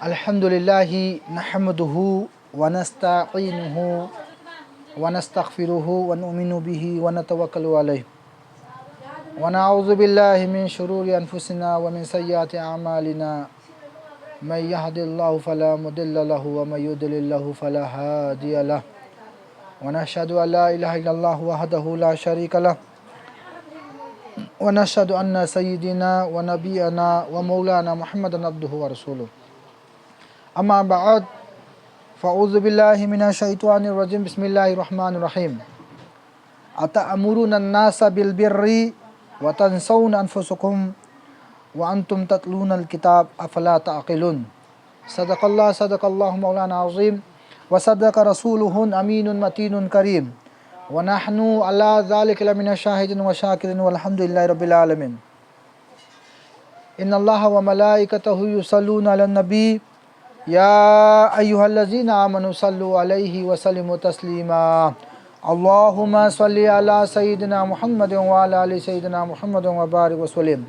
अल्हम्दुलिल्लाहि नहमदुहु व नस्तईनुहु व नस्तगफिरुहु व नुमिनु बिहि व नतवक्कलु अलैहि व नऊज़ु बिल्लाहि मिन शुरूरि अनफुसिना व मिन सय्यिआति अमालिना मन यहदिल्लाहु फला मुदिल्ल लहु व मन युद्लिल्हु फला हादिय लहु व नशहदु अन ला इलाहा इल्लल्लाहु वहदहु ला शरीका लहु व नशहदु अन्ना सय्यिदिना व नबियना व मौलाना मुहम्मदन अब्दुहु व रसूलुहु अम्मा बअद फ़अऊज़ु बिल्लाहि मिनश शैतानिर रजीम बिस्मिल्लाहिर रहमानिर रहीम अतअमुरुना अन्नासा बिल बिर्रि व तंसौना अनफुसकुम व अंतुम ततलूनल किताब अफला ताक़िलून सदक़ल्लाहु मौलाना अज़ीम व सदक़ रसूलुहुल अमीनुल मतीनुल करीम व नहनु अला ज़ालिका लमिनश शाहिदीन व शाकिरीन वल्हम्दुलिल्लाहि रब्बिल आलमीन इन्नल्लाहा व मलाइकतहु युसल्लूना अलन नबी या अय्युहल्लज़ीना आमनु सल्लु अलैहि व सल्लिमु तस्लीमा अल्लाहुम्मा सल्लि अला सय्यिदिना मुहम्मदिन व अला आलि सय्यिदिना मुहम्मदिन व बारिक व सल्लिम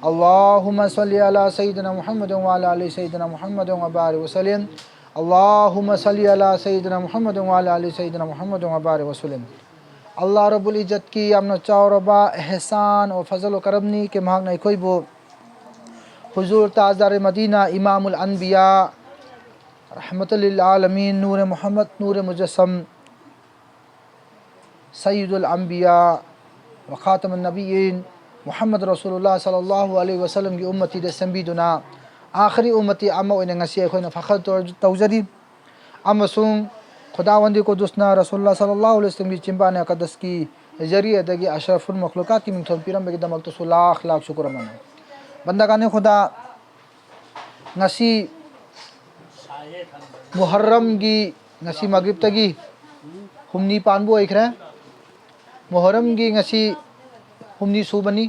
अल्लाहुम्मा सल्लि अला सय्यिदिना मुहम्मदिन व अला आलि सय्यिदिना मुहम्मदिन व बारिक व सल्लिम अल्लाहुम्मा सल्लि अला सय्यिदिना मुहम्मदिन व अला आलि सय्यिदिना मुहम्मदिन व बारिक व सल्लिम अल्लाह रब्बुल इज्जत की यामना चावरबा एहसान और फजल व करमनी के महागना अखोइबो हुजूर ताजदार मदीना इमामुल अनबिया रहमतुल लिल आलमीन नूर मोहम्मद नूर मुजस्सम सय्यिदुल अंबिया व खातमुन नबिय्यीन मोहम्मद रसूलुल्लाह सल्लल्लाहु अलैहि वसल्लम की उम्मती दे संबीदुना आखिरी उम्मती अम्मा ओइना ngasi अखोइना फखर तौजरी अमसुंग खुदावंदी कुदुसना रसूलुल्लाह सल्लल्लाहु अलैहि वसल्लम की चिंबाने अकदस की जरिए दगी अशरफुल मखलूकात की मिंथोन पिरम बगी दमक तो लाख लाख शुक्र मना बंदागाने खुदा ngasi मुहर्रम की ngasi मगरिब तगी हुमनी पानबो इखरे मुहर्रम की ngasi हुमनी सुबनी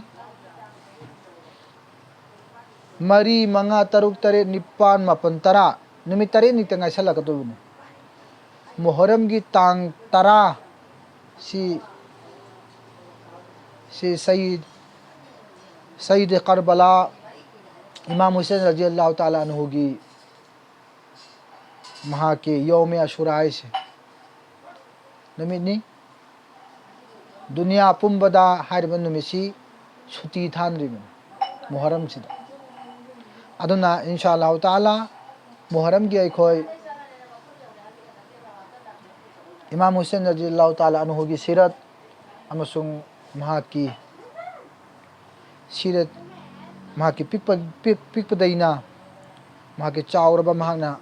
मरी मंगा तरुक तरे निपान मापन तरा निमित तरे नित ngaisa lakatubuni मुहर्रम की तांग तरा si सईद करबला इमाम हुसैन रजी अल्लाह ताला अन्हु की वहाँ के यौम अशुराय से नमिनी दुनिया पुंबदा हारिब नुमिसी छुट्टी थानरिबन मुहर्रम सिदा अदुना इंशाअल्लाह ताला मुहर्रम की अखोय इमाम हुसैन रजी अल्लाह ताला अन्हु की सीरत अमसुंग वहाँ की सीरत वहाँ की पिकपदैना वहाँ के चाउरबा महागना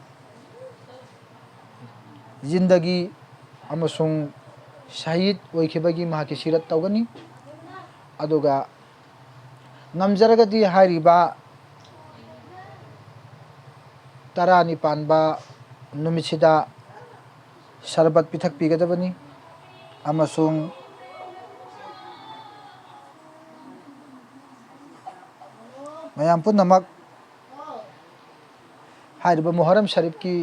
जिंदगी अमसुंग शहीद ओइखिबगी वहाँ की सीरत तौगनी अदुगा नमजरगदी हारिबा तरा निपानबा नुमिसिदा शरबत पिथक पीगदबनी अमसुंग मयाम पुनमक हारिबा मुहर्रम शरीफ की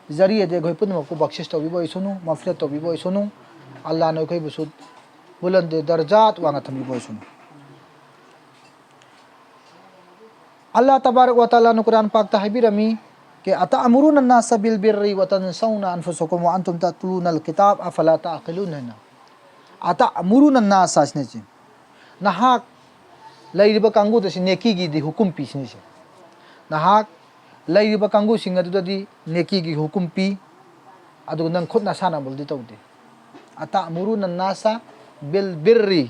जरिए दे गई पुनमक को बख्शिश तौबीबो इसुनु मफरत तौबीबो इसुनु अल्लाह ने कोई बुसुद बुलंद दर्जात वांगा थमीबो इसुनु अल्लाह तबारक व तआला ने कुरान पाक तहबीरमी के अतअमुरुन अन्नास बिल बिर्रि व तंसौना अनफुसकुम व अंतुम ततलूनल किताब अफला ताक़िलून अतअमुरुन अन्नास असनेचे नहाक लैरिबा कांगु दसि नेकी की दि हुकुम पीसनेचे नहाक लैरिबा कांगु सिंग अदुदि नेकी की हुकुम पी अदु नंग खुद नसाना बोलदि तौदे अतअमुरुन अन्नासा बिल बिर्रि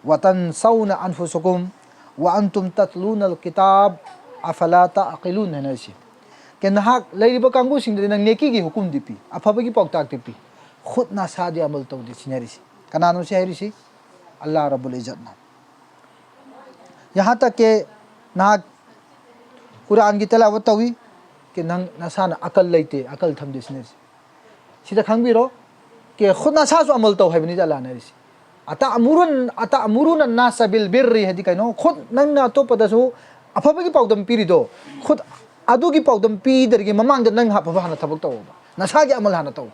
व तंसौना अनफुसकुम व अंतुम ततलूनल किताब अफला ताक़िलून नैसे के नहाक लैरिबा कांगु सिंग नंग नेकी की हुकुम दिपी अफबगी पौताक दिपी खुद नसादि अमल तौदि सिनेरिसी कनानो से हैरिसी अल्लाह रब्बुल इज्जत ना यहाँ तक के नाक कुरान की तलावत हुई कि नंग नसान अकल लेते अकल थम दिसने सीधा खंगबिरो कि खुद नसासु अमल तो है बनी जाला नरिसी अतअमुरुन अन्नास बिल बिर्रि हदि कइनो खुद नंग ना तो पदसु अफबगी पाउदम पीरिदो खुद अदुगी पाउदम पीदरगी ममांग नंग हाफबा हना थबक तो नसागी अमल हना तो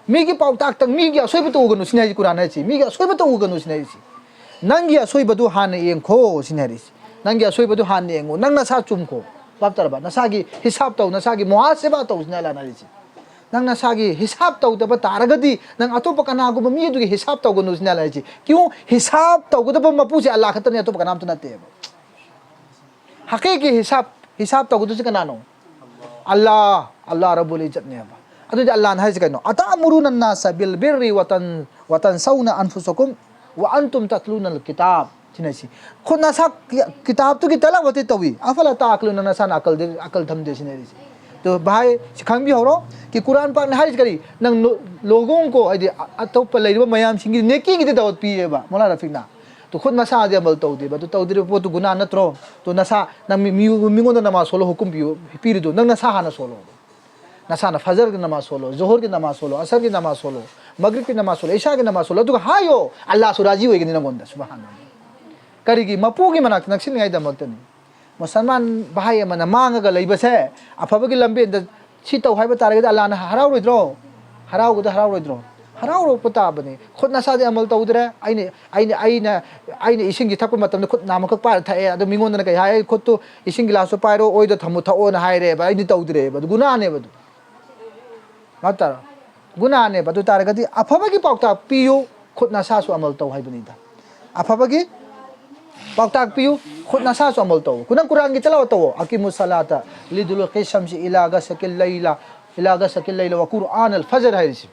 मीगी पाउताक तंग मीगी असोइब तो उगनु सिनाई कुरान है छि मीगी असोइब तो उगनु सिनाई छि नंगी असोइबदु हान येंखो सिनहरिस नंगी असोइबदु हान येंगो नंग नसा चुमखो बापतरबा नसागी हिसाब तौ नसागी मुहासेबा तौ सिनाला नारिसि नंग नसागी हिसाब तौ दब तारगदी नंग अतोप कनागुब मी दुगी हिसाब तौ गनु सिनाला नारिसि क्यों हिसाब तौ गदब मपुसे अल्लाह खतने अतोप कनाम तो नते हकीकी हिसाब तौ गदु से कनानो अल्लाह रब्बुल इज्जत ने बा अदु अल्लाह ने हाइस कनो अतामुरुन अन्नास बिल बिर्रि वतन सौना अनफुसकुम व अंतुम ततलून अल किताब सिनेसी खुद नसा किताब तो की तलावत तवी अफला ताकलुन नसा अकल थम दे सिनेसी तो भाई सिखांग भी हो कि कुरान पाक ने हाइस करी नंग लोगों को आदि अतोप लेरिबा मयाम सिंगी नेकी की दावत पिएबा मोला रफिकना तो खुद नसा आदि अमल तौदेबा तो तौदरे पोतु गुनाह नत्रो तो नसा नंग मिंगोन नमाज सोलो हुकुम पिरिदो नंग नसा हाना सोलो नसा न फजर की नमाज सोलो जोहर की नमाज सोलो असर की नमाज सोलो मगरिब की नमाज सोलो इशा की नमाज सोलो तो हायो अल्लाह सुराजी होइगनि नगोंदा सुबहानल्लाह करिगी मपुगी मनाक नक्सिन गाय दमक्तनी मुसलमान भाई मन मांगगा लैबसे अफबगी लंबे सी तौ हाइबा तारगे अल्लाह न हराउरोइद्रो हराउरो पताबने खुद नसादे अमल तौदरे आइने इसिंगी थप मतम खुद नामक पार थाए अदो मिंगोन कई हाय खुद तो इसिंग गिलास पाइरो ओइदो थमु थओ न हाइरे बा आइनि तौदरे बदु गुनाहने बदु मातर गुनाहने बदु तारगदी अफबगी पाउता पियो खुद नसासु अमल तौ हाइबनिदा अफबगी पाउता पियो खुद नसासु अमल तौ कुनंग कुरान की तलावत तौ अकीमुस सलाता लिदुल क़िशमसी इला गसकिल लैला व कुरआन अल फजर हाइरिसी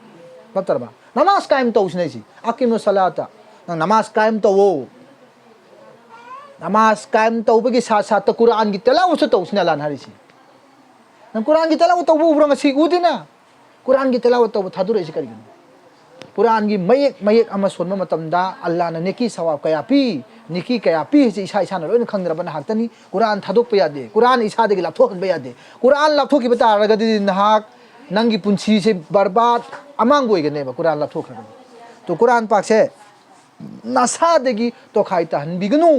बतरबा नमाज कायम तौ सिनेसी अकीमुस सलाता नमाज कायम तौ नमाज कायम तौ बगी साथ साथ कुरान की तलावत तौ सिनालान हारिसी नंग कुरान की तलावत तौ उब्रंग सी उदिना कुरान की तलावत तौ थादुरेसी करिगन कुरान की मयेक अमा सोनम मतमदा अल्लाह ने नेकी सवाब कया पी निकी कया पी इसा इसा लोन खंगरबन हाक्तनी कुरान थादोक यादे कुरान इसा देगी लाथोक यादे कुरान लाथोक की बता रगदी नहाक नंगी पुंसी से बर्बाद अमांग होइगनेबा कुरान लाथोक तो कुरान पाक से नसा देगी तो खाइता हनबिगनु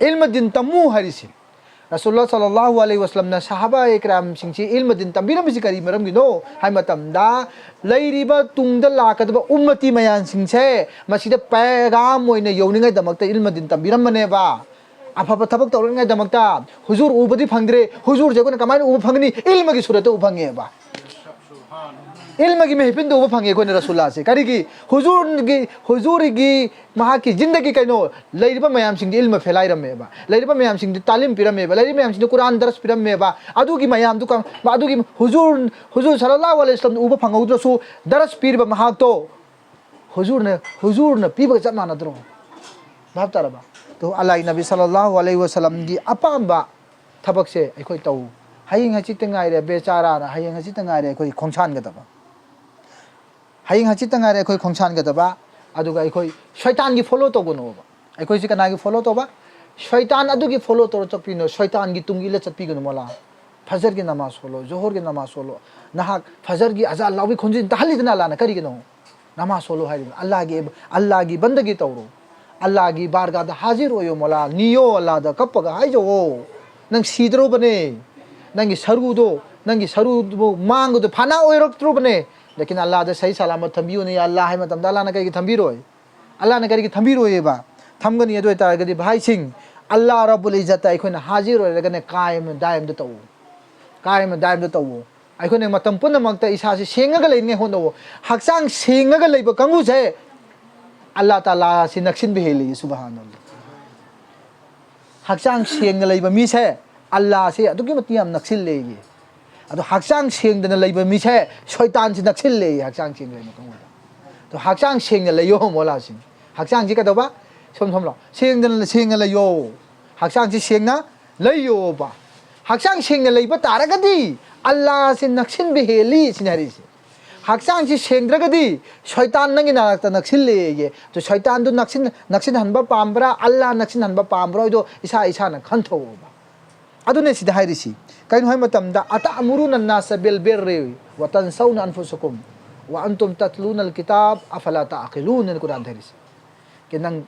इल्म दिन तमु हरिसी रसूलुल्लाह सल्लल्लाहु अलैहि वसल्लम ने सहाबा इकराम सिंची इल्म दिन तंबिरम से करी मरम गिनो हाय मतमदा लैरिबा तुंगद लाकदबा उम्मती मयान सिंसे मसिदा पैगाम ओइने यौनिंगै दमकता इल्म दिन तंबिरम मनेबा अफब थबक तौरंगै दमकता हुजूर उबदी फंगद्रे हुजूर जेकोन कमाइन उब फंगनी इल्म की सूरत उब फंगेबा इल्म की महफिल उब फंगे कोने रसूलुल्लाह से करिगी हुजूर की महा की जिंदगी कइनो लैरिबा मयाम सिंग इल्म फैलाइरमेबा लैरिबा मयाम सिंग तालीम पिरमेबा लैरिबा मयाम सिंग कुरान दरस पिरमेबा अदुगी मयाम दुका अदुगी हुजूर सल्लल्लाहु अलैहि वसल्लम उब फंगौद्रसु दरस पिरबा महा तो हुजूर ने पीबा चत मानद्रो भाव तारबा तो अल्लाह नबी सल्लल्लाहु अलैहि वसल्लम की अपाम्बा थबक से अखोय तौ हयिंग हचित ngaire बेचारा ना हयिंग हचित ngaire अखोय खोंसान गदबा हयिंग हचित ngaire अखोय खोंसान गदबा अदुगा अखोय शैतान की फॉलो तोगनोबा अखोय से कना की फॉलो तोबा शैतान अदुगी फॉलो तोर चपिनो शैतान की तुंगिले चपिगनो मोला फजर की नमाज सोलो जोहर की नमाज सोलो नहाक फजर की अजा लावी खुंजिन तहलिदना लाना करिगनो नमाज सोलो हाय अल्लाह की बंदगी तौरो अल्लाह की बारगाह हाजिर होयो मोला नियो अल्लाह दा कपगा हाइजो नंग सीद्रो बने नंगी सरुदो मांगदो फाना ओइरक्त्रो बने लेकिन अल्लाह दा सही सलामत थंबियो ने अल्लाह है मतम अल्लाह ने करी थंबिरोय अल्लाह ने करी थंबिरोयबा थमगनी अदो तारगदी भाई सिंह अल्लाह रब्बुल इज्जत अखोना हाजिर होरगने कायम दायम द तौ अखोने मतम पुनमक्ता इसा से सेंगगा लेने होनो हक्सांग सेंगगा लेबा कंगु से अल्लाह ताला से नक्सिन भी हेली सुबहानल्लाह हक्सांग सेंगगा लेबा मी से अल्लाह से अदुगी मतियाम नक्सिल लेये अदो हक्सांग सेंगदना लेबा मी से शैतान से नक्सिल लेये हक्सांग सेंग लेनो कंगु तो हक्सांग सेंग लेयो मोला सिंह हक्सांग जी कदबा सोम सेंगदना लेयो हक्सांग से सेंगना लेयोबा हक्सांग सेंगना लेबा तारगदी अल्लाह से नक्सिन भी हेली सिनारी से हक्सांग से सेंद्रगदी शैतान नंगी नारकता नक्सिल लेये तो शैतान दो नक्सिन हनबा पाम्बरा अल्लाह नक्सिन हनबा पाम्बरा दो इसा न खंथोबा अदुने सिदा हाइरिसी कइनो हाय मतमदा अतअमुरुन अन्नास बिल बिर्रि व तनसौना अनफुसकुम व अंतुम ततलून अल किताब अफला ताक़िलून कुरान धरिसी के नंग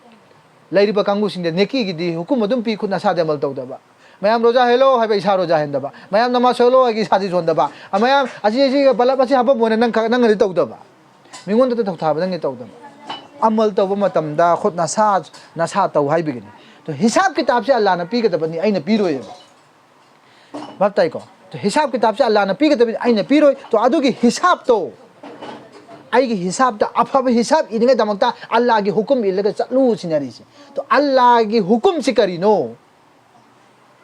लैरिबा कांगु सिंदे नेकी गिदी हुकुम अदुम पी खुना सादे अमल तौदबा मैम रोजा हेलो हाइबा इसा रोजा हेंदबा मैम नमाज हेलो आगी सादी जोंदबा मैम अजी बलप असी हबम मोने नंग तौदबा मिंगोन त थौथाबा नंग तौदबा अमल तब मतमदा खुद नसा तौ हाइबिगनी तो हिसाब किताब से अल्लाह ने पीगदबनी अइना पीरोय भाव ताइको तो हिसाब किताब से अल्लाह ने पीगदबनी अइना पीरोय तो अदुगी हिसाब तो आइगी हिसाब तो अफब हिसाब इनिगे दमकता अल्लाह की हुकुम इलगा चलू सिनरी से तो अल्लाह की हुकुम से करिनो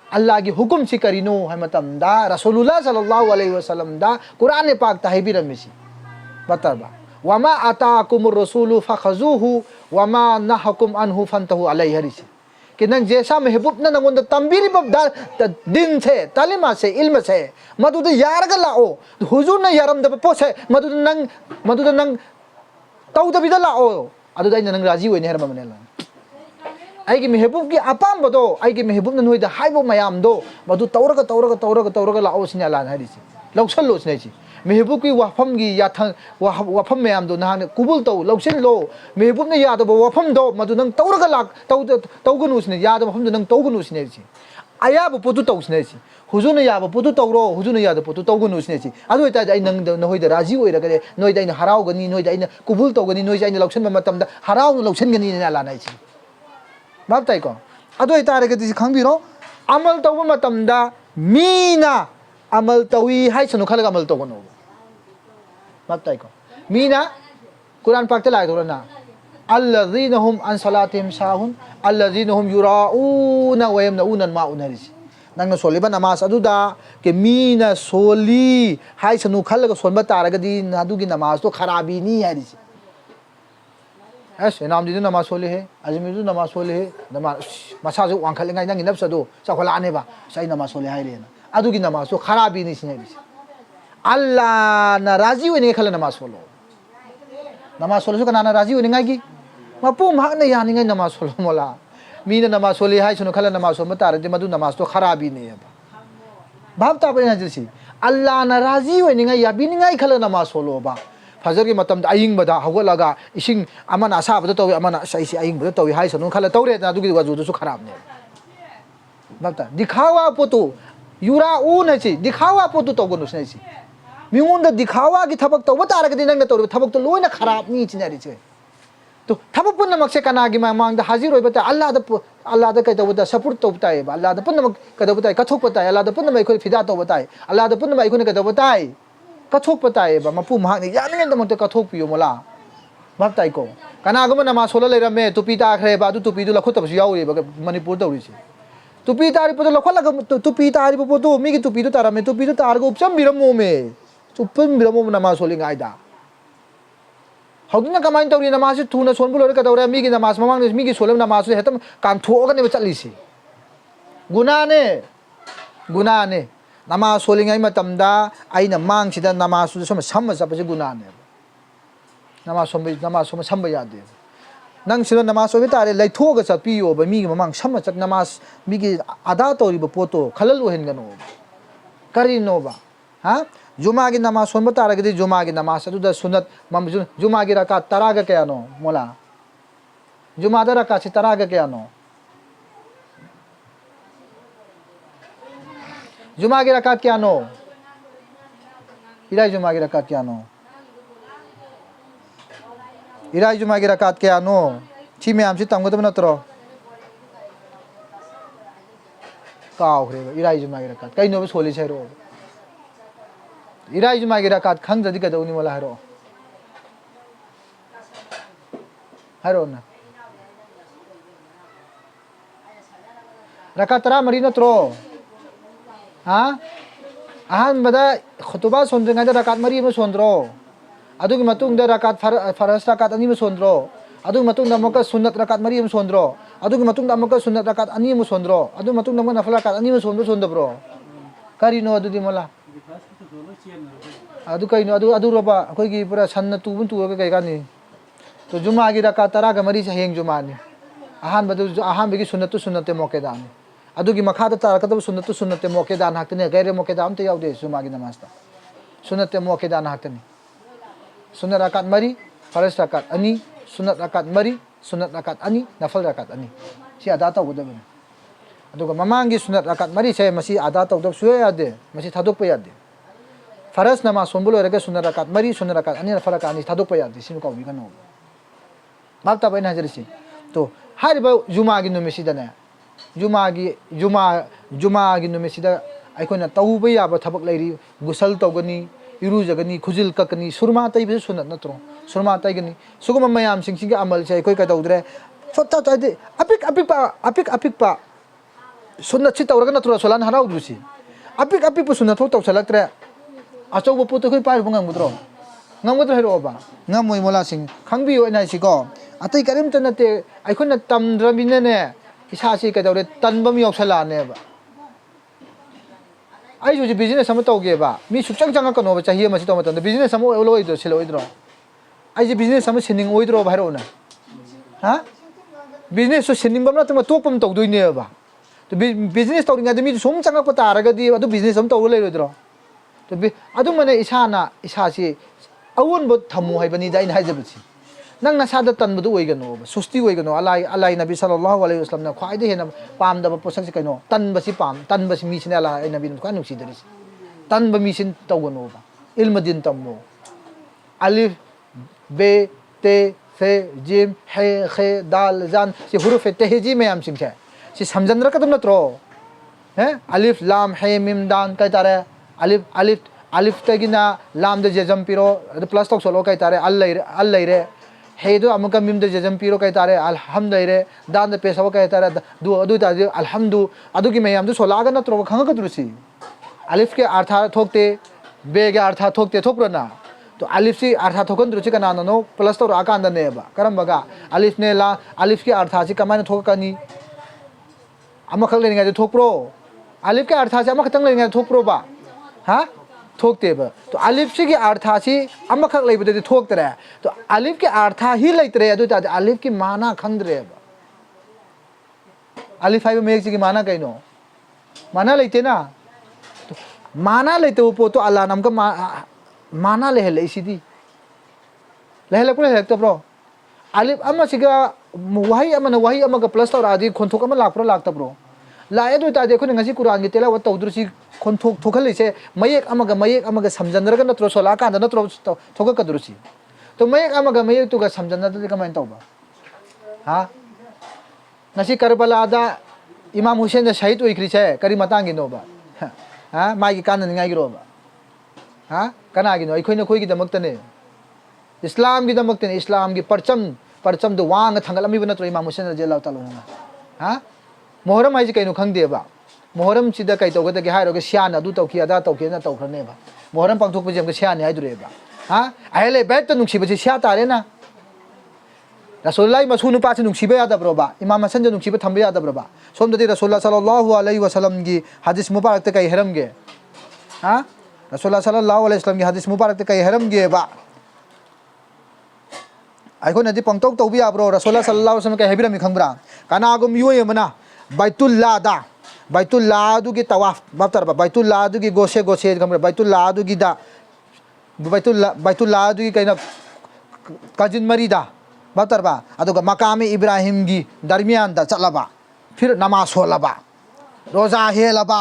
अल्लाह की हुकुम से करिनो है मतमदा रसूलुल्लाह सल्लल्लाहु अलैहि वसल्लम दा कुरान पाक ताहिबिरमिसी बताबा वमा आताकुमुर रसूलु फखजुहु वमा नहकुम अनहु फंतहु अलैहि हरिसी कि नंग जैसा महबूब ना नंगों तंबीरी दिन से तालिमा से इल्म से मधुद यार का लाओ हुजूर ने यारम दब पोस है मधुद नंग ताऊ दबी दा लाओ अदुदा इन नंग राजी हुए नहीं हर ममने ला आई की महबूब की अपाम बदो आई की महबूब ने हुई दा हाई वो मयाम दो मधु तौरग लाओ सिने लान हरी सी लौसल लो सिने सी महबूब की वफम की या वफम मैम दो नहान कुबुल तौ लौसिन लो महबूब ने याद वफम दो मधु नंग तौरग लाक तौगनु सिने याद वफम नंग तौगनु सिने सी अयाब पोतु तौ सिने सी हुजूर ने याब पोतु तौरो हुजूर ने याद पोतु तौगनु सिने सी अदु ता आई नंग नहोय दा राजी ओइरा गरे नोय दा इन हराव गनी नोय दा इन कुबुल तौ गनी नोय दा इन लौसिन मतम दा हराव लौसिन गनी ने लानाय सी बाप ताइको अदु तारे गति खंगबिरो अमल तौ मतम दा मीना अमल तौई हाय सनु खलग अमल तौगनु बाप ताइको मीना कुरान पाक तलाय दोना अल्लज़ीना हुम अन सलातिहिम साहुन अल्लज़ीना हुम युराऊना व यमनऊना माउन हरिस नंगना सोलिबा नमाज अदुदा के मीना सोली हाय सनु खलग सोनबा तारगदी अदुगी नमाज तो खराबी नी हरिस ऐसे नाम दी नमाज सोले है अजमीर नमाज सोले है नमाज मसाजु वांखलिंगाय नंगी नफ्सदो चखलानेबा सही नमाज सोले हाय लेना अदुगी नमाज तो खराबी नी सिने अल्लाह ना राजी होने खल नमाज सोलो नमाज सोलो सो कना राजी होने की मपू माक ने यानी नमाज सोलो मोला मीना नमाज सोले हाय सुनो खल नमाज सोम तारदे मधु नमाज तो खराबी नहीं है भाव ताबे ना जसी अल्लाह ना राजी होने या बिनिंगाई खल नमाज सोलो बा फजर के मतम अयिंग बदा हगलगा इसिंग अमन आसा बदा तो अमन सही से अयिंग बदा तो हाय सुनो खल तौरे ना दुगी वजू तो खराब नहीं भावता दिखावा पोतो युरा ऊ नहीं दिखावा पोतो तो गुनु नहीं मिंगोंदा दिखावा की थबक तब तारगदी नंग तौर थबक तो लोइना खराब नी चिनारी छे तो थबक पुनमक से कना की मांग द हाजिर होय बता अल्लाह द कय तब सपोर्ट तो बताए अल्लाह द पुनमक कद बताए कथोक बताए अल्लाह द पुनमक कोई फिदा तो बताए अल्लाह द पुनमक कोई कद बताए कथोक बताए बा मपु मांग ने यानिंग द मते कथोक पियो मोला भक्ताई को कना गम नमा सोला लेरमे तुपी ताखरे बा दु तुपी दु लखो तब याउ बा मणिपुर तौरी छे तुपी तारी पतो लखो तुपी तारी पतो मी की तुपी दु तारा में तुपी दु तार को उपचम बिरमो में चुप्पन बिरमो नमाज सोलिंगाइदा हौदिना कमाइन तौरी नमाज थुना सोनबु लोरे कदौरे मी की नमाज ममांग मी की सोलम नमाज हेतम कांथोगने चलीसी गुनाने नमाज सोलिंगाइ मतमदा आइना मांगसिदा नमाज सम सम चपसे गुनाने नमाज सोम सम यादे नंग सिरो नमाज सोबे तारे लैथोग चपियो बा मी की ममांग सम चक नमाज मी की आदा तौरी पोतो खलल ओहेनगनो करिनो बा हां जुमा की नमाज सोन तारगदी जुमा की नमाज अदुदा सुन्नत जुमा की रकात तराग कयानो मोला जुमा द रकात से तराग कयानो जुमा की रकात कयानो इराई जुमा की रकात कयानो इराई जुमा की रकात कयानो छी में हमसे तंगो नत्रो काउरे इराई जुमा की रकात कई नो सोली छेरो इराई जुमा की रकात खंगदि कदौनी मोला हरो ना रकात तरा मरी नत्रो हां अहन बदा खुतबा सोंद्रंगा रकात मरी में सोंद्रो अदुगी मतुंग द रकात फरस रकात अनि में सोंद्रो अदुगी मतुंग द मका सुन्नत रकात मरी में सोंद्रो अदुगी मतुंग द मका सुन्नत रकात अनि में सोंद्रो अदुगी मतुंग द मका नफल रकात अनि में सोंद्रो करिनो अदुदी मोला अदु कई अदु रोबा अखोगी पूरा सन तुबुन तुरग कई गानी तो जुमा की रकात तरा का मरी से हेंग जुमानी अहान बेगी सुन्नत मौकेदान अदुगी मखादा तारकदब सुन्नत मौकेदान हाक्तने गैर मौकेदान तो याउदे जुमा की नमाज ता सुन्नत मौकेदान हाक्तने सुन्नत रकात मरी फरज रकात अनि सुन्नत रकात मरी सुन्नत रकात अनि नफल रकात अनि सी अदा तौगदबने अदुगा ममांगी सुन्नत रकात मरी से मसी अदा तौगदब सुय यादे मसी थादोक पे यादे फरज नमाज सोनबुल रगे सुन्नत रकात मरी सुन्नत रकात अनि नफल रकात अनि थादोक पे यादे सिनु कौबी गनो भाप ताब इन हाजरसी तो हारिबा जुमागी नुमिसिदने जुमागी नुमिसिदा अखोना तौबा याबा थबक लेरी गुसल तौगनी इरुजगनी खुजिल ककनी सुरमा तैबे सुनत नत्रो सुरमा तैगनी सुगम मयाम सिंग अमल से कोई कदौद्रे छोटा तादे अपिक पा सुनत छि तौरग नत्रो सोलान हराउदुसी अपिक सुनत थो तौसलक्त्रे अचौब पोतो कोई पार ngam हेरोबा ngam मोला सिंग खंगबियो नाइसिको अतै करिमत नते अखोना तमद्रबिनने इसासी कदौरे तनबम यौसलानेबा आई जो बिजनेस हम तौगेबा मी सुचंग चंग कनो चाहिए मसी तो मतन बिजनेस हम ओलोइदो सिलोइद्रो आई जे बिजनेस हम सिनिंग ओइद्रो भाइरोना हा बिजनेस सो सिनिंग बम नतम तोपम तौदोइनेबा तो बिजनेस तौरिंग आदमी सोम चंग पतारगदी अदु बिजनेस हम तौलो लेरोद्रो तो अदु मने इसाना इसासी अवोन ब थमु हाइबनी दाइन हाइजबसी नंग नसाद तनबदु ओइगनो सुस्ती ओइगनो अलाई नबी सल्लल्लाहु अलैहि वसल्लम ना ख्वाइदे हेना पामदब पोसक कइनो तनबसी तनबसी मीसिने अलाई नबी नु ख्वाइ नुसिदरिस तनब मीसिन तौगनो बा इल्म दिन तमो अलिफ बे ते से जिम हे खे दाल जान से हुरुफ तेहजी में हम सिंह से समझन रखदम नत्रो है अलिफ लाम हे मिम दान कइ तारे अलिफ तगिना लाम दे जम पिरो प्लस तक सोलो कइ तारे अल लेरे हेदो अमुका मिम दे जम पिरो कइ तारे अलहम लेरे दान दे पेसव कइ तारे दु अदु ताजे अलहमदु अदु की मयाम दु सोलाग नत्रो खंग कदुसी अलिफ के अर्थ थोकते बे के अर्थ थोकते थोप्रना तो अलिफ से अर्थ थोकन दुची कना नो प्लस तो आकांद नेबा करम बगा अलिफ ने ला अलिफ के अर्थ से कमाने थोकनी अमखल लेंगे थोप्रो अलिफ के अर्थ से अमखतंग लेंगे थोप्रो बा हा थोकतेबा तो अलिफ से की अर्थ से अमखक लेबदे थोकतरे तो अलिफ के अर्थ ही लेतरे अदु ता अलिफ की माना खंद्रेबा अलिफ फाइव मेक की माना कइनो माना लेते ना तो माना लेते वो पोतो अल्लाह नाम का माना लेहले इसीदी लेहले पुले हेक्तो ब्रो अलिफ अमा सिगा वही अमा का प्लस और आदि खोनथोक अमा लाक्रो लागता ब्रो लाए दो ता देखो ngasi कुरान की तेलावत तौद्रसी खोनथोक थोखलिसे मयेक अमगा समजनरग नत्रो सोला कांद नत्रो थोक कदुरसी तो मयेक तुगा समजनदे कमाइन तौबा हा ngasi करबलादा इमाम हुसैन शहीद ओइख्रिसे करी मतांगी नोबा हा मागी कानन ngai गिरोबा हा कनागी नो अखोइना खोइगी दमक्तने इस्लाम की दमक्तने इस्लाम की परचम दो वांग थंगलमी नत्रो इमाम हुसैन रजियल्लाहु ताला हा मोहरम हाइजे कइनो खंगदेबा मोहरम सिदा कइ तौगदगे हाइरोगे सियान अदु तौकी अदा तौकी ना तौखरनेबा मोहरम पांगथोक बजे सियान हाइदुरेबा हा अहिले बेत नुक्सिबसे सिया तारेना रसूलुल्लाह मसू नुपा से नुक्सिबे यादब्रोबा इमाम हसन जो नुक्सिबे थंबे यादब्रोबा सोमदति रसूलुल्लाह सल्लल्लाहु अलैहि वसल्लम की हदीस मुबारक ते कइ हरमगे हा रसूलुल्लाह सल्लल्लाहु अलैहि वसल्लम की हदीस मुबारक ते कइ हरमगे बा आइको नदी पंगतौक तौबी आब्रो रसूलुल्लाह सल्लल्लाहु अलैहि वसल्लम के हेबिरमी खंगब्रा कानागुम योयमना बैतुल्लाह दुगी तवाफ बातर बैतुल्लाह दुगी गोसे गमरे बैतुल्लाह दुगी दा बैतुल्लाह दुगी कइना काजिन मरीदा बातर बा अदुगा मकाम इब्राहिम गी दरमियान दा चलबा फिर नमाज होलबा रोजा हेलबा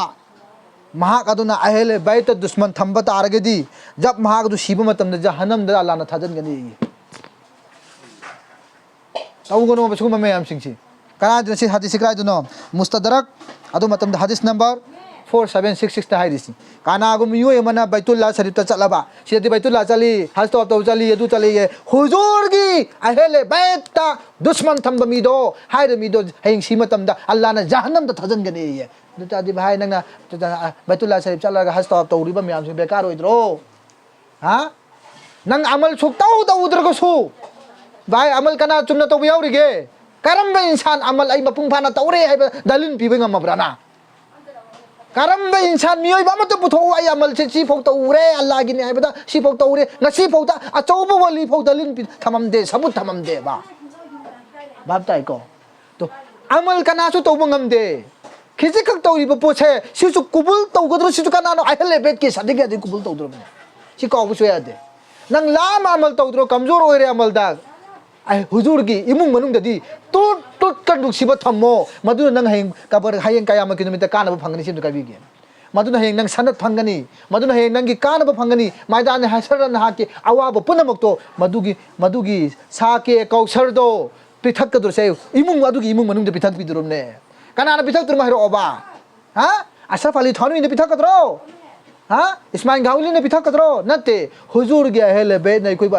महाक अदुना अहेले बैत दुश्मन थंब तारगदी जब महाक दु शिब मतम द जहन्नम द अल्लाह न थाजनगनी तौगनो बसुम मयाम सिंगसी कना जसी हदीस क्राइदनो मुस्तदरक अदु मतम द हदीस नंबर 4766 ता हाइदिसी कानागुम यो यमना बैतुल्लाह शरीफ ता चलबा सिदी बैतुल्लाह चली हज तो चली यदु चली हुजूर गी अहेले बैत दुश्मन थंब मिदो हाइर मिदो हेंग सी मतम द अल्लाह न जहन्नम द थजनगनी ये दुतादी भाई नंगना बैतुल्लाह शरीफ चलगा हज तो तौरिबा म्याम से बेकार होइद्रो हा नंग अमल सुक्ताउ द उद्रगो सु भाई अमल कना चुमना तो याउरिगे करम इंसान अमल आई मपुंग फाना तौरे है दलिन पीबे ngमब्राना करम इंसान मियोय बा मत पुथो आई अमल से सी फोक तौरे अल्लाह की ने है सी फोक तौरे ngasi फोक ता अचौब वली फोक दलिन पी थमम दे सबु थमम दे बा बाप ताई को तो अमल कना सु तौब ngमदे खिजे खक तौरी बो पोछे सिसु कुबुल तौगद्रो सिसु कना नो आइले बेत के सदिगे दे कुबुल तौद्रो सी को बुसो यादे नंग लाम अमल तौद्रो कमजोर ओरे अमल दा हुजूर की इमुंग मनुंग ददी तो कंडुक सिब थमो मधु नंग हें कबर हायें काया म किलोमीटर कानब फंगनी सिम कबीगे मदुना हेंग नंग सनत फंगनी मदुना हेंग नंगी कानब फंगनी मैदान हसर नहाके अवाब पुनमक्तो मदुगी साके कौसरदो पिथक कदुरसे इमुंग मदुगी इमुंग मनुंग पिथक पिदुरुमने कनाना पिथक तुरम हरो ओबा हा अशरफ अली थानवी ने पिथक कदरो हा इस्माइल गावली ने पिथक कदरो नते हुजूर गे हेले बे नै कोई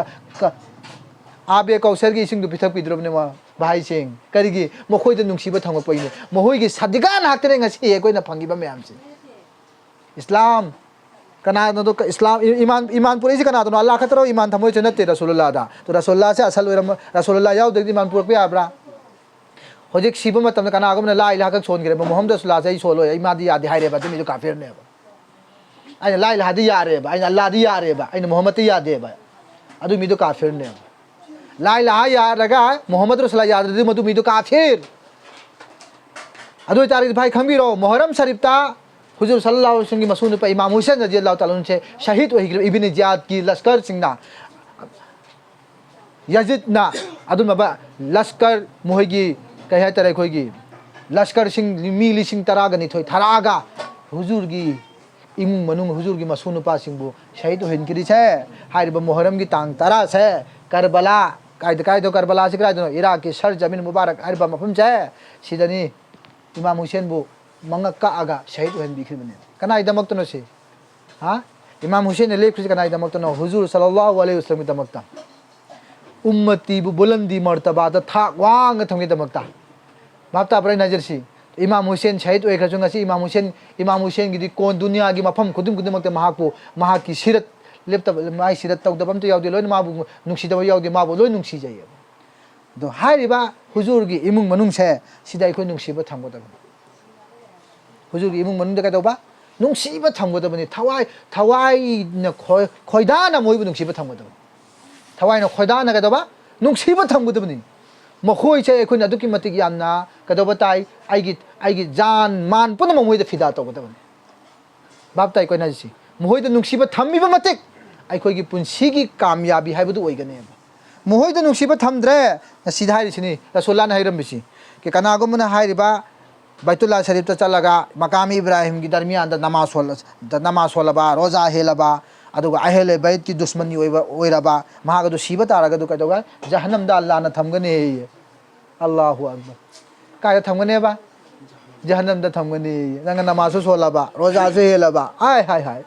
आबे कौसर की इसिंग पिथक पिदुरुमने मा भाई सिंह करिगी मखोय द नुंगसिबा थांगपइने महोय गी सदिगा नाक्तरे ngasi ए कोइना फंगिबा मैम से इस्लाम कना दो इस्लाम ईमान पुरे से कना दो अल्लाह खतरो ईमान थमोय च नते रसूलुल्लाह दा तो रसूलुल्लाह से असल रसूलुल्लाह याव दे ईमान पुर पे आब्रा होजिक सिबो मतम कना आगम ला इलाहा का सोन गिरे मोहम्मद रसूलुल्लाह से सोलो इमादी याद हाइरे बा तुम जो काफिर ने आई ला इलाहा दी यारे बा आई अल्लाह दी यारे बा आई मोहम्मद याद दे बा अदु मी तो काफिर ने ला इलाहा याद लगा मोहम्मद रसूलुल्लाह याद दे मधु मी तो काफिर अदु तारीख भाई खंबीरो मुहर्रम शरीफ ता हुजूर सल्लल्लाहु अलैहि वसल्लम की मसून पे इमाम हुसैन रज़ियल्लाहु ताला से शहीद हुए इब्न जियाद की लश्कर सिंगना यजिद ना अदुम बा लश्कर मोहगी कहे तरह खोगी लश्कर सिंह मी लिसिंग तरागनी थोई थरागा हुजूर की इमुंग मनुंग हुजूर की मसून पा सिंहबु शहीद हुइन किरी छे हारिब मुहर्रम की तांग तरा छे करबला कायदो करबला से कायदो इराक की सर जमीन मुबारक हारिब मफम छे सिदनी इमाम हुसैन बु मंगा का आगा शहीद हुन बिखिर बने कना इदमक तो नसे हां इमाम हुसैन ने लेख कना इदमक तो न हुजूर सल्लल्लाहु अलैहि वसल्लम इदमक उम्मती बु बुलंदी मर्तबा द था वांग थंगे इदमक बापता पर नजर सी इमाम हुसैन शहीद होय खजु ngasi इमाम हुसैन की कोन दुनिया की मफम खुदुम खुदुमक महापो महाकी सिरत लेप्त माई सिरत तौदबम तो यावदे लोन माबु नुक्सी दब यावदे माबु लोन नुक्सी जाय दो हारिबा हुजूर की इमुंग मनुंग से सिदा इखोय नुक्सीबा थांगोदब हुजूर की इमुंग मनुंग कदौबा नुक्सीबा थांगोदबनी थवाई न खोयदाना मोयबु नुक्सीबा थांगोदब थवाई न खोयदाना कदौबा नुक्सीबा थांगोदबनी मखोय से इखोय अदुकी मतिक यामना कदौबा ताई आइगी जान मान पुनम मोयद फिदा तौगोदबनी बाप ताई कोय नाजी मोयद नुक्सीबा थम्मीबा मतिक आइखोय की पुंसी की कामयाबी हाइबदु ओइगनेबा मोहयद नुक्सीबा थमद्रे सिधा हाइरिसिनी रसूलुल्लाह ने हाइरमबिसी के कनागुमना हाइरिबा बैतुल्लाह शरीफ ता चलगा मकाम इब्राहिम की दरमियान द नमाज सोलबा रोजा हेलबा अदुगा अहले बैत की दुश्मनी ओइरबा महागदु सीबा तारगदु कदुगा जहन्नम दा अल्लाह न थमगने अल्लाहु अकबर काय थमगनेबा जहन्नम दा थमगने नंग नमाज सोलबा रोजा से हेलबा हाय हाय हाय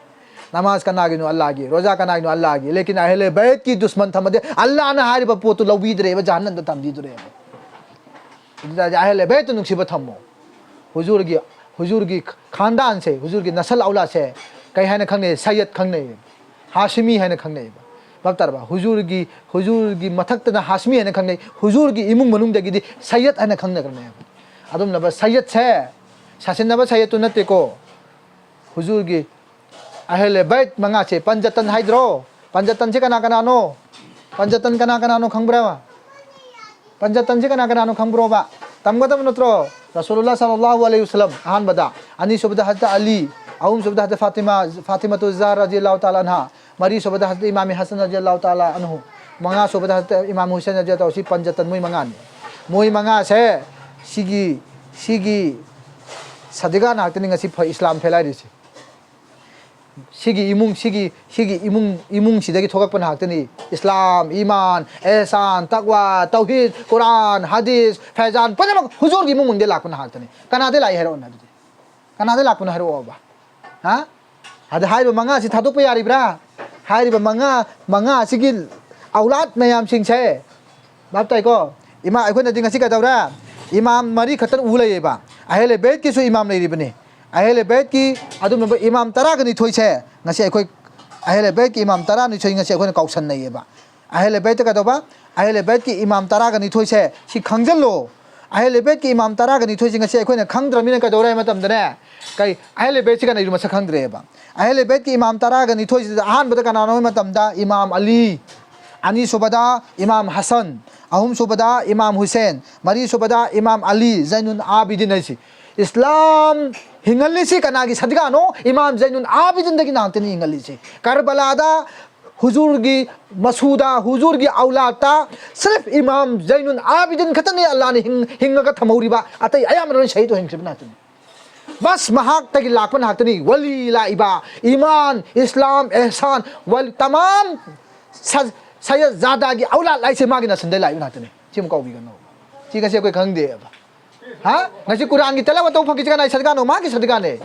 नमाज का नागिनो अल्लाह की रोजा का नागिनो अल्लाह की लेकिन अहले बैत की दुश्मन थमदे अल्लाह ने हारिबा पोतु लवीदरे जहन्नम दा थमदी दुरे अहले बैत नुक्सीबा थमो हुजूर की खानदान से हुजूर की नस्ल औलाद से कई है न खंगने सैयद खंगने हाशिमी है न खंगने बक्तरबा हुजूर की मथक न हाशिमी है न खंगने हुजूर की इमुंग मनुंग दगी सैयद है न खंगने करने अदुम नबा सैयद से शासन नबा सैयद तो नते को हुजूर की अहले बैत मंगा से पंजतन हाइद्रो पंजतन से कना कनानो पंजतन कना कनानो खंगब्रा पंजतन से कना कनानो खंगब्रोबा तमगदम नत्रो रसूलुल्लाह सल्लल्लाहु अलैहि वसल्लम अहान बदा अनि सुबदा हजरत अली अहम सुबदा हजरत फातिमा तो ज़हरा रज़ियल्लाहु ताला अन्हा मरी सुबदा हजरत इमाम हसन रज़ियल्लाहु ताला अन्हु मंगा सुबदा हजरत इमाम हुसैन रज़ियल्लाहु ताला पंजतन मुई मंगा से सिगी सदिगा नाक्तनि ngasi इस्लाम फैलारिसे सिगी इमुंग सिदगी थोकपन हाक्तनि इस्लाम ईमान एहसान तकवा तौहीद कुरान हदीस फैजान पनम हुजूर की इमुंग दे लापन हाक्तनि कनादे लाई हेरो नदि कनादे लापन हेरो ओबा हां हद हाइबा मंगा सि थादोक पे यारिब्रा हाइबा मंगा सिगी औलाद मयाम सिंह छे बाप ताई को इमा अखोन नदि ngasi का दौरा इमाम मरी खतन उलैबा अहले बैत की सु इमाम लेरिबने अहले बैत की अदुम इमाम तरा गनि थोइ छे ngasi अखोय अहले बैत की इमाम तरा नि छोइ ngasi अखोन कौसन नैबा अहले बैत का दबा अहले बैत की इमाम तरा गनि थोइ छे सि खंगजलो अहले बैत की इमाम तरा गनि थोइ ngasi अखोन खंगद्रमिन का दौरा मतम दने कई अहले बैत का नै मस खंगद्रेबा अहले बैत की इमाम तरा गनि थोइ आहान बद कना नो मतम दा इमाम अली अनि सुबदा इमाम हसन अहुम सुबदा इमाम हुसैन मरी सुबदा इमाम अली जैनुल आबिदीन ऐसी इस्लाम हिंगलिसी कना की सदगानो इमाम जैनुल आबिदीन दगी नांतनी हिंगलिसी करबलादा हुजूर की मसूदा हुजूर की औलादा सिर्फ इमाम जैनुल आबिदीन खतने अल्लाह ने हिंग का थमौरीबा अतई अयाम रन शहीद हिंग सिबना बस महाक तक लापन हातनी वली लाइबा ईमान इस्लाम एहसान वल तमाम सैयद ज़ादा की औलाद लाइसे मागी नसंदे लाइबन हातनी चिम कौबी गनो ची कसे कोई खंग दे हाँ ngasi कुरान की तलावत तो फंकी जगह सदगानो माँ की सदगाने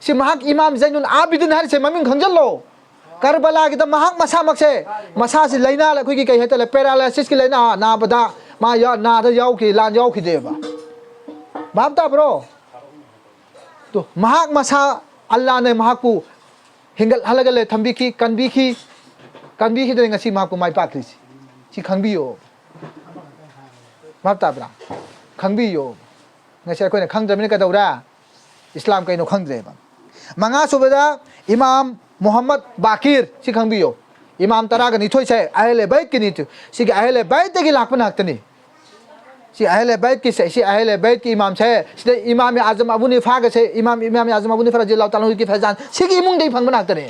सी महाक इमाम ज़ैनुल आबिदीन हर से ममिंग खंजल लो करबला की तो महाक मसा मक्से मसा से लेना ल कोई की कही है पैरालिसिस की लेना ना बदा माँ या ना तो याव की लान याव की देवा बापता ब्रो तो महाक मसा अल्लाह ने महाक को हिंगल हलग ले थम्बी की कन्बी की तो ngasi महाक को माई पाकरी सी खंबी हो बापता ब्रा खंबी हो ngasi कोई ने खंग जमीन का दौरा इस्लाम कहीं नो खंग जेबा मंगा सुबदा इमाम मोहम्मद बाकिर सी खंबी हो इमाम तरा का निथोई से अहले बैत की निथु सी अहले बैत की लापन हकतनी सी अहले बैत की से सी अहले बैत की इमाम से सी इमाम आजम अबू निफा के से इमाम आजम अबू निफा रज़ियल्लाहु ताला की फैजान सी की इमुंग दे फंग बना हकतनी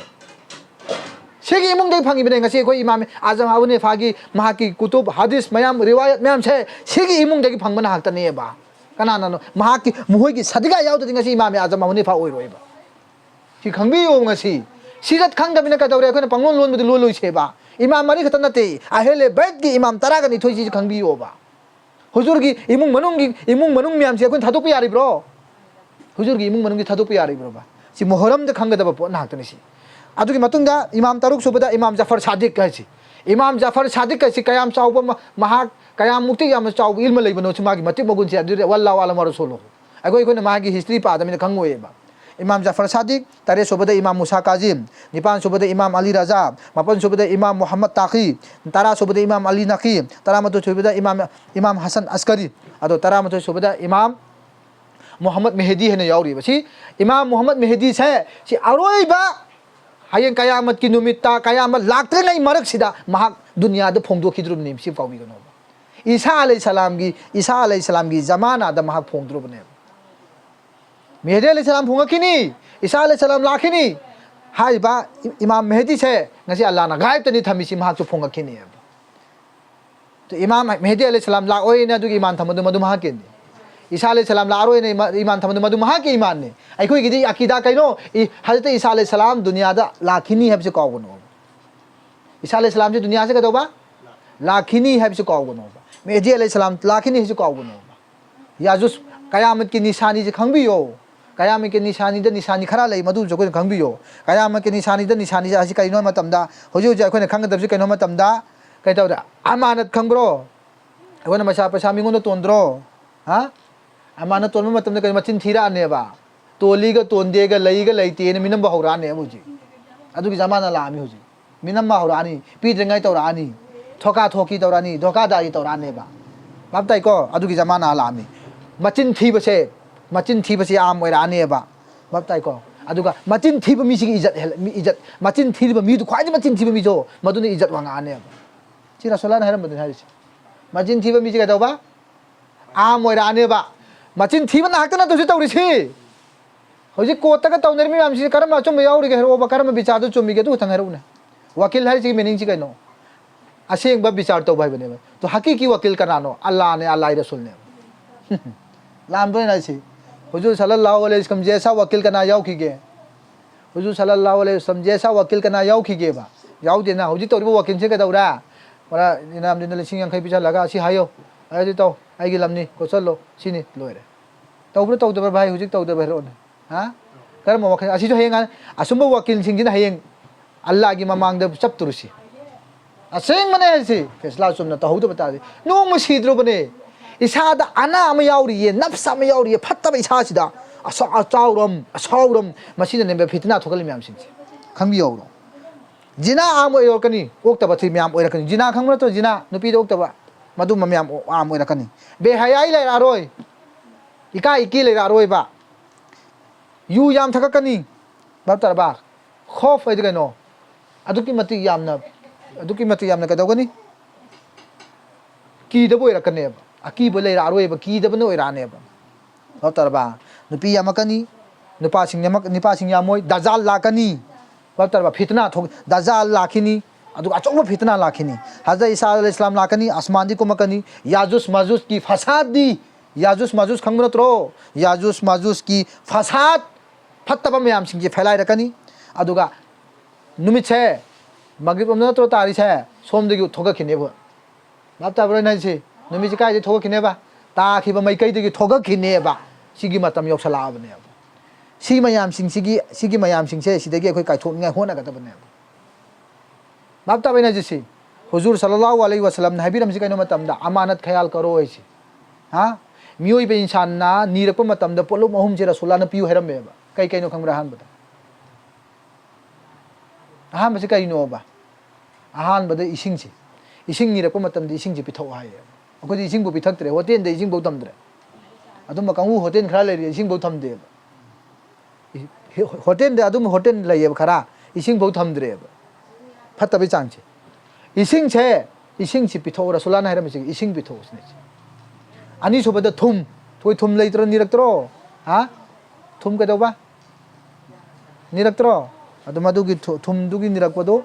सी की इमुंग दे फंगी बने ngasi कोई इमाम आजम अबू निफा की महा की कुतुब हदीस मयाम रिवायत मयाम से सी की इमुंग दे फंग बना हकतनी है बा कना ना महा की मुहोई की सदगा याव तो ngasi इमाम आजम अबू निफा ओई रोई बा सी खंगी हो ngasi सीरत खंग दबिना का दौरे कोने पंगलोन लोन में लोई छेबा इमाम मरी खतन नते अहले बैत की इमाम तरा का निथोई चीज खंगी होबा हुजूर की इमुंग मनुंग म्याम से कोन थादो पे यारी ब्रो हुजूर की इमुंग मनुंग की थादो पे यारी ब्रो बा सी मोहरम द खंग दब पो नाहतनी सी अदुगी मतुंगा इमाम तरुक सुबदा इमाम जाफर सादिक कहसी इमाम जाफर सादिक कहसी कयाम चाउब महा कयाम मुक्ति याम चाउब इल्म लेबनो मागी मति मगुन से अदुरे वल्लाहु अलम रसूलु अगोई कोने मागी हिस्ट्री पा दमिन खंगोएबा इमाम जाफर सादिक तारे सुबदा इमाम मूसा काजिम निपान सुबदा इमाम अली रजा मापन सुबदा इमाम मोहम्मद ताकी तारा सुबदा इमाम अली नकी तारा मतो सुबदा इमाम हसन अस्करी अदो तारा मतो सुबदा इमाम मोहम्मद मेहदी है याउरी बसी इमाम मोहम्मद मेहदी से सी अरोइबा हयें कयामत की नुमित्ता कयामत लाक्त्रिङै मरकसिदा महाक दुनियादा फोंदोखिद्रुबने सी काउबिगनो ईसा अलैहिस्सलाम की जमाना दा महाक फोंद्रुबने मेहदी अलैहिस्सलाम फोंगखिनी ईसा अलैहिस्सलाम लाखिनी हाइबा इमाम मेहदी से ngasi अल्लाह ना गायब तनी थमिसी महाक फोंगखिनी तो इमाम मेहदी अलैहिस्सलाम ला ओइ ना दुगी ईमान थमदु मदु महाकेनी ईसा अलैहिस्सलाम ला ओइ ने ईमान थमदु मदु महाके ईमान ने अखोई गिदी अकीदा कइनो हजरत ईसा अलैहिस्सलाम दुनिया दा लाखिनी है से कावगनो ईसा अलैहिस्सलाम से दुनिया से कदोबा लाखिनी है से कावगनो मेहदी अलैहिस्सलाम लाखिनी है से कावगनो याजुस कयामत की निशानी से खंबियो कयामत के निशानी खरा लई मधु जो कोई खंबियो कयामत के निशानी से कईनो मतमदा होजो जे अखोने खंगदब से कईनो मतमदा कई तौदा अमानत खंब्रो अखोने मसा पैसा मिंगोनो तोंद्रो हां अमानत तोन मतमदा कई मचिन थीरा नेबा तोलीगा तोंदेगा लईगा लईते ने मिनम बहुरा ने मुजी अदुगी जमाना लामी होजी मिनम बहुरानी पीद्रंगाई तौरानी थोका थोकी तौरानी धोखादारी तौराने बा बाप ताई को अदुगी जमाना लामी मचिन थीबसे आम ओइराने बा बाप ताई को अदुगा मचिन थीब मी सी इज्जत मचिन थीब मी ख्वाइ मचिन थीब मी जो मदुने इज्जत वांगाने बा सी रसूलन हरम बदन हारिस मचिन थीब मी सी कदोबा आम ओइराने बा मचिन थीब ना हकना तुसी तौरिसी होजि कोतगा तौनर मी आमसी करम अचुम याउरि के हेरो करम बिचार चुमी के तु थंगरुने वकील हरि सी मीनिंग सी कइनो असेंग बिचार तो भाई बने तो हकीकी वकील कनानो अल्लाह ने अल्लाह रसूल ने लाम तो ना सी हुजूर सल्लल्लाहु अलैहि वसल्लम जैसा वकील कना याउ खीगे हुजूर सल्लल्लाहु अलैहि वसल्लम जैसा वकील कना याउ खीगे बा याउ देना हुजि तो वकील से कदौरा बड़ा इनाम दिन लिसिंग यांखै पिछा लगा सी हायो अजि तो आइगी लमनी को चलो सिनी लोरे तौब्र तौदबर भाई हुजि तौदबर रोने हां करम वकील असि जो हेंगा असुम वकील सिंगिना हेंग अल्लाह की ममांग द चप्तुरुसी असेंग मने से फैसला सुमना तहौद बता दे नो मुसीद्रो बने इसादा अना अम याउरिये नफ्स अम याउरिये फत्तब इसासिदा असाउरम मसीने ने फितना थोकल म्याम सिंसे खंबी याउरो जिना आम ओइरकनी ओक्तब थि म्याम ओइरकनी जिना खंगनो तो जिना नुपी ओक्तब मदु म्याम आम ओइरकनी बे हयाई ले आरोय इका इकी ले आरोय बा यू याम थककनी बाप तरबा खौफ ओइद गनो अदुकी मति यामना कदोगनी की दबो ओइरकने अकीब ले आरोय बा की दबनो ओइराने बा बाप तरबा नुपी यामकनी निपा सिंह यामोय दजाल लाकनी बाप तरबा फितना थोक दजाल लाखिनी अदु अचोब फितना लाखिनी हजरत ईसा अलैहिस्सलाम लाकनी आसमान दी कुमकनी याजुस मजुस की फसाद दी याजुस माजुस खंग नत्रो याजुस माजुस की फसाद फत्तबा मयाम सिंह फैलाय रकनी अदुगा नुमित छे मगरिब नत्रो तारी छे सोमदगी थोगखिनेबो बाप ताब्रो नाइसे नुमित काय थोगखिनेबा ताखिबा मैकैदगी थोगखिनेबा सिगी मतम योक्सलाबनेबा सी मयाम सिंह मयाम सिंह सिदगी अखोय कायथोनिङाय होनागदबने बाप ताबै नाइसे हुजूर सल्लल्लाहु अलैहि वसल्लम ने हाबिरमसी कैनो मतमदा अमानत ख्याल करो ऐसे हाँ मियोइबे इंसान ना नीरप मतमदा पोलुम अहुम जे रसूला ने पियु हैरमेबा कई कैनो खंगरा हान बता हान बसे कैनोबा हान बदे इसिंग से इसिंग नीरप मतमदा इसिंग जे पिथौ हाय अखोदि इसिंग बो पिथक्तरे होटेल दे इसिंग बो तमद्रे अदुम कांगु होटेल खरा लेरि इसिंग बो थमदे होटेल दे अदुम होटेल लैयब खरा इसिंग बो थमद्रे फत्तबे चांगसे इसिंग छे इसिंग से पिथौ रसूला ने हैरमसी इसिंग पिथौ उसने अनि सुबद थुम थोय थुम लेत्र निरक्तरो हा थुम कदोबा निरक्तरो अदु मदुगी थुम दुगी निरक्पदो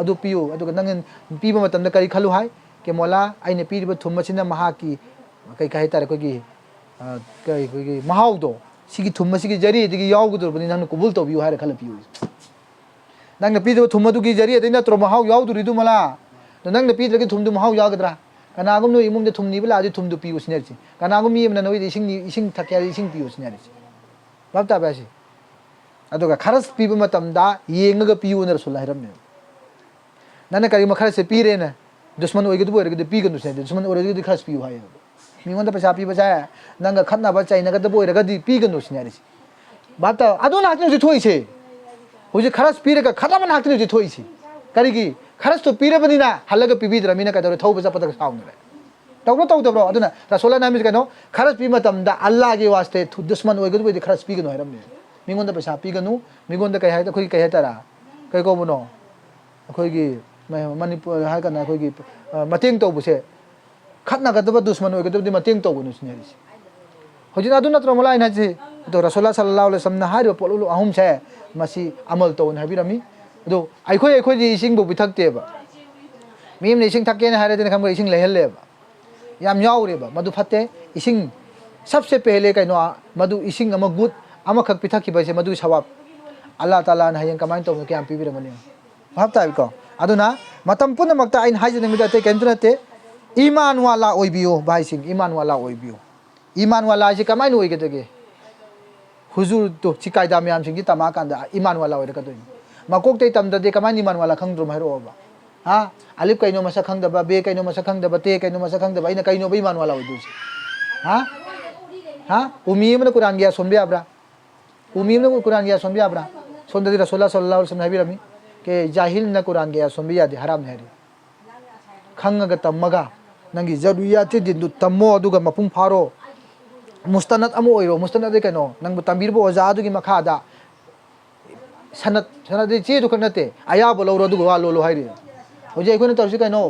अदु पियु अदु नंग पीबा मतम करी खलु हाय के मोला आइने पीरिबा थुम मसिना महा की कई कहे तारे कोगी कई महाउदो सिगी थुम मसिगी जरी दिगी याउगदो बनि नंग कुबुल तो बियु हाय खल पियु नंग पीदो थुम मदुगी जरी दे नत्रो महाउ याउदुरिदु मला नंग पीद्रगे थुमदु महाउ यागदरा कनागुम नो इमुंग थुम निबला आदि थुमदु पियु सिनेरची कनागुम मी मना नोइ इसिंग थक्या इसिंग पियु सिनेरची बापता बासी अदुगा खरस पीबा मतमदा येंगगा पियु न रसूल हैरमने नने करी मखर से पीरे न दुश्मन ओइगदु बोरगदु पीगनु से दुश्मन ओरगदु खरस पियु हाय मिंगोंदा पैसा पीबा जाय नंगा खन्ना बा चाइनगदु बोरगदु पीगनु सिनेरची बापता अदु नाखनु थोइसे हुजे खरस पीरेगा खतम नाखनु थोइसे करिगी खरस तो पीरबनिना हल्लगा पीबीद्रमिना कदरे थौबा चपदक साउनरे तौबो तौदब्रो अदुना रसूला नामिस कनो खरस पी मतमदा अल्लाह के वास्ते दुश्मन ओइगदु बेदि खरस पीगनु हैरमने मिंगोंदा पैसा पीगनु मिंगोंदा कय हाय खोई कय तारा कय कोबनो खोईगी मणिपुर हाय कना खोईगी मतेंग तौबुसे खतना गदबा दुश्मन ओइगदु मतेंग तौगनु सिनेरिस होजिना अदु नत्र मोला इनाजे तो रसूला सल्लल्लाहु अलैहि वसल्लम हारिबो पोलुलु अहुम छे मसी अमल तौन हाबिरमी अदो अखोई इसिंग बो बिथक्तेबा मीम इसिंग थकेन हारेदने खम इसिंग लेहलेबा याम याउरेबा मदु फते इसिंग सबसे पहले कइनो मदु इसिंग अम गुड अम खक पिथकिबसे मदु सवाब अल्लाह ताला ने हयं कमाइन तो क्या पिबिरमने भाब ताबिको अदुना मतम पुनमक्ता आइन हाइजने मिदते केंद्रते ईमान वाला ओइबियो भाइसिंग ईमान वाला ओइबियो ईमान वाला जे कमाइन ओइगदगे हुजूर तो चिकायदा म्याम सिंग तमा कांदा ईमान वाला ओइरकदोइ मकोक तमदे कमाइन ईमान वाला खंद्रो महरोबा हाँ अलिफ कइनो मसा खंगदबा बे कइनो मसा खंगदबा ते कइनो मसा खंगदबा इना कइनो बे ईमान वाला ओइदुस हाँ हाँ उमीम ने कुरान गया सुन बियाब्रा उमीम ने कुरान गया सुन बियाब्रा सुनदि रसूलुल्लाह सल्लल्लाहु अलैहि वसल्लम हबीरमी के जाहिल न कुरान गया सुन बिया दे हराम है खंगगा तमगा नंगी जरुरियात दिन्दु तम्मो अदुगा मपुंग फारो मुस्तनद अमो ओइरो मुस्तनद दे कनो नंगबु तंबीरबो ओजा अदुगी मखादा सनद सनद चे दुख नते आया बोलो अदुगा वा लोलो हाइरि होजे अखोन तौरसि कनो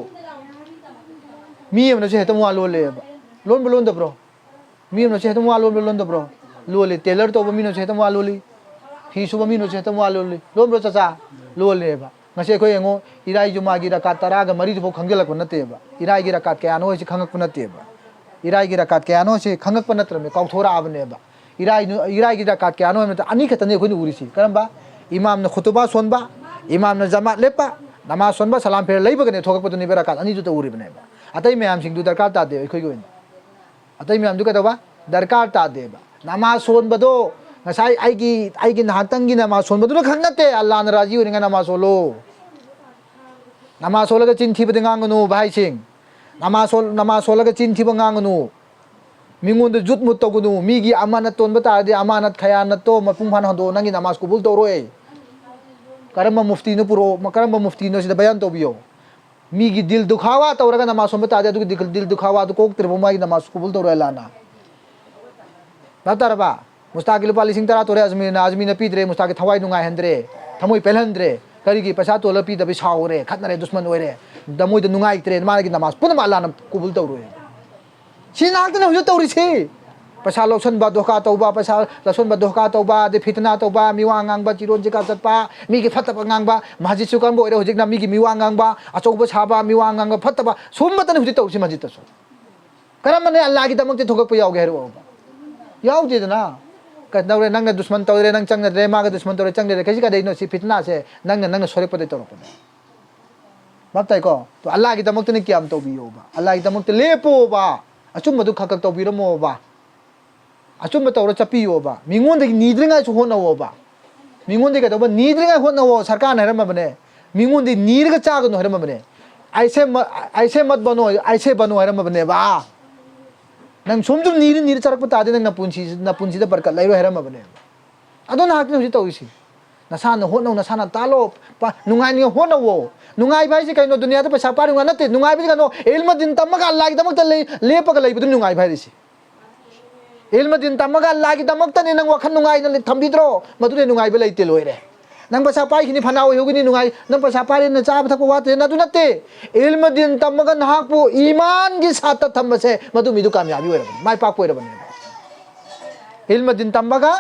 मी अमनसे हेतम वा लोले लोन बोलोन दब्रो मी अमनसे हेतम वा लोन दब्रो लोले टेलर तो मी नसे हेतम वा लोली ही सुबह मी नसे हेतम वा लोली लोन ब्रो चाचा लोलेबा ngase khoi ngo irai juma gi rakat tara ga mari bo khangelak nate ba irai gi rakat kya no se khangak nate ba irai gi rakat kya no se khangak natre me kau thora abne ba irai gi rakat kya no me ani khatane khoi uri si karamba imam na khutuba sonba imam na jamaat lepa namaz sonba salam pher leiba ga ne thokak patuni be rakat ani ju to uri bne ba atai mayam sing du darkar ta de khoi goin atai mayam du ka da ba darkar ta de ba namaz sonba do ngasai aigi nahatang gi namaz sonba du khangate allah na raji uri nga namaz solo nama sola ga chin thiba ngangnu bhai sing nama sola ga chin thiba ngangnu mingun de jut mut togunu migi amanat ton bata de amanat khayanat to mapung phan hondo nangi namas kubul to roi karamba mufti no puro karamba mufti no sida bayan to biyo migi dil dukhawa to raga namas bata de dil dukhawa to kok tirbo mai namas kubul to roi lana batarba mustaqil palising tara to re azmi na pidre mustaqil thawai nungai hendre thamoi pelhandre करीगी पैसा तो लपी दबे सावरे खतनरे दुश्मन ओइरे दमोइ the नुंगाइत्रे मानगी नमाज पुनम अल्लाह न कबूल तौरोय सी नागतन हुजु तौरि छे पैसा लौसन बा धोखा तौबा पैसा लसन बा धोखा तौबा दे फितना तौबा मिवा ngang चिरोन जिका चतपा मिगी फतब ngang मस्जिद सुकन बो ओइरे हुजिक ना मिगी मिवा ngang अचौब छाबा मिवा ngang फतब सोमबतन हुजु तौरि मस्जिद तसो करमने अल्लाह की दमक थोक यागे है यादना कदरे नंग दुश्मन तौरे नंग चंगदे माग दुश्मन तौरे चंगदे कहीं कदनो सी फितना से नंग नंग सोरेपदे तौरपने बाप ताइको तो अल्लाह की दमक क्या तौबीबा अल्लाह की दमक लेपोबा अचुम खक तौबीरमोबा अचुम तौर चपीयोबा मिंगोंद नीद्रिंगाई होनवोबा मिंगोंद कदब नीद्रिंगाई होनवो सरकार हैरमबने मिंगोंद नीरग चागनो हैरमबने ऐसे मत बनो ऐसे बनो हैरमबने बा नंग सुम नीर चरक तादे नंग नपुंसीद बरकत लेरो हैरमबने अदो नाहकने हुजी तौइसी नसाना होनो नसाना तालो नुंगाइनि होनवो नुंगाइ भाई कहीं दुनिया पैसा पारुंगा नते नुंगाइ भी कनो इल्म दिन तमगा अल्लाह की दमक लेपग लेबदु नुंगाइ भाई इल्म दिन तमगा अल्लाह की दमक तने नंग वखन नुंगाइ न थंबिद्रो मदुरे नुंगाइ लेते लोइरे नंग पैसा पाइखिनि फनाव होगिनि नुंगाइ नंग पैसा पारे न चाब थक वाते नदु नते इल्म दिन तमगा नहाकपो ईमान की साथ थंबसे मदु मिदु कामयाबी होइरबन माइ पाक होइरबन इल्म दिन तमगा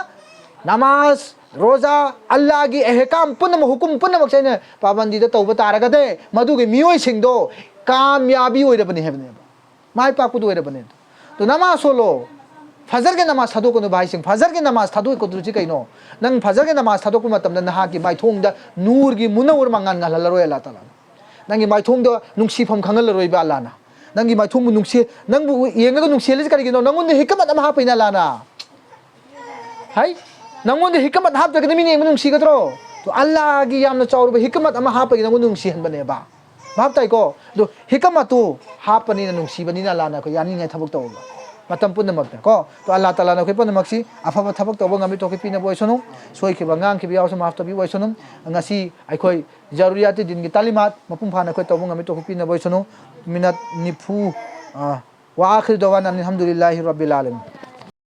नमाज रोजा अल्लाह की अहकाम पुनम हुकुम पुनम से पाबंदी तब तारगदे मधुगे मियोय सिंगदो कामयाबी होइरबने हेबने माइ पाकुद होइरबने तो नमाज सोलो फजर के नमाज थादोकनो भाई सिंग फजर के नमाज थादोको दुची कइनो नंग फजर के नमाज थादोको मतम नहा की माइथोंग नूर की मुनवर मंगान गलरोय अल्लाह ताला नंगी माइथोंग नुंसीफम खंगलरोय बा अल्लाह ना नंगी माइथोंग नुंसी नंगबु येंगो नुंसीले करिगिनो नंगोन हिकमत अमा हापैना लाना हाय नंगोन हिकमत हापदगने मिने नुंसीगद्रो तो अल्लाह की यामना चौरब हिकमत अमा हापैना नंगोन नुंसीहनबने बा भाप ताइको दो हिकमतु हापनी नुंसीबनी लाना को यानी थबक तौबा मतम पुनमक को तो अल्लाह ताला न पुनमक्सी अफब थबक तब गमी तो पीना बोसनु सोईखिब गांखिब यावस माफ तबी बोसनु ngasi अखोई जरूरियात दिन की तालीमात मपुम फाना खो तब गमी तो पीना बोसनु मिनट निफु वा आखिर दवान अल्हम्दुलिल्लाहि रब्बिल आलमीन।